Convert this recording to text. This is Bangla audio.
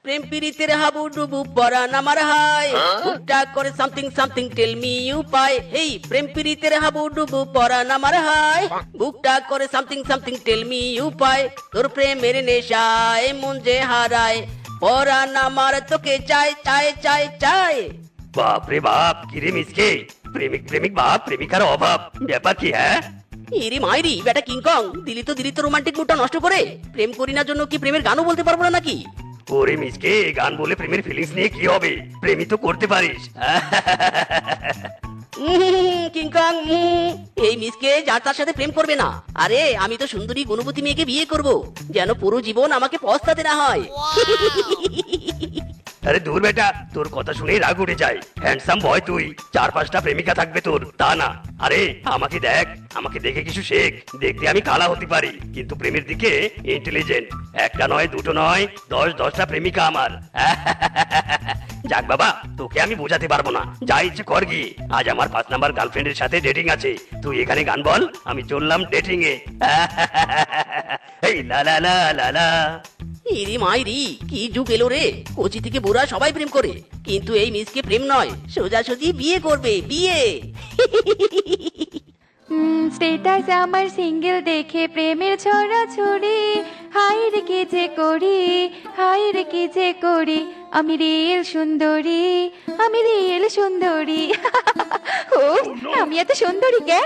প্রেম প্রীতির হাবুডুবু পরান আমার হাই বুকটা করে সামথিং সামথিং টেল মি উপায় এই প্রেম প্রীতির হাবুডুবু পরান আমার হাই বুকটা করে সামথিং সামথিং টেল মি উপায় তোর প্রেমের নেশায় মন যে হারায় পরান আমার তোকে চাই চাই চাই চাই। বাপ রে বাপ, কিরে মিসকে, প্রেমিক প্রেমিক বাপ প্রেমিকার অভাব, ব্যাপার কি হ্যাঁ? ইরি মাইরি বেটা কিংকং, দিলি তো রোমান্টিক মুডটা নষ্ট করে। প্রেম করি না জন্য কি প্রেমের গানও বলতে পারবো না নাকি? ওরে মিসকে, গান বলে প্রেমের ফিলিংস নিয়ে কি হবে? প্রেমই তো করতে পারিস। কিংকং, এই মিসকে যার তার সাথে প্রেম করবে না। আরে আমি তো সুন্দরী গুণবতী মেয়েকে বিয়ে করব, যেন পুরো জীবন আমাকে পস্তাতে না হয়। আরে দূর বেটা, তোর কথা শুনেই রাগ উঠে যায়। হ্যান্ডসাম বয় তুই, 4-5টা প্রেমিকা থাকবে তোর, তা না। আরে আমাকে দেখ, আমাকে দেখে কিছু শেখ। দেখতে আমি কালা হতে পারি, কিন্তু প্রেমের দিকে ইন্টেলিজেন্ট। একটা নয়, দুটো নয়, 10-10টা প্রেমিকা আমার। যাক বাবা, তোকে আমি বোঝাতে পারবো না, যা ইচ্ছে কর গিয়ে। আজ আমার 5 নাম্বার গার্লফ্রেন্ডের সাথে ডেটিং আছে, তুই এখানে গান বল, আমি চললাম ডেটিং এ। এই লা লা লা লা লা। ইরি মাইরি, কি যুগ এলো রে! কোচি থেকে বুড়া সবাই প্রেম করে, কিন্তু এই মিসকে প্রেম নয়, সোজাসুজি বিয়ে করবে, বিয়ে। স্টেটাস আমার সিঙ্গেল দেখে প্রেমের ছড়াছড়ি, হাই রে কি যে করি, হাই রে কি যে করি, আমি রিয়েল সুন্দরী, আমি রিয়েল সুন্দরী। ও আমি এত সুন্দরী কে?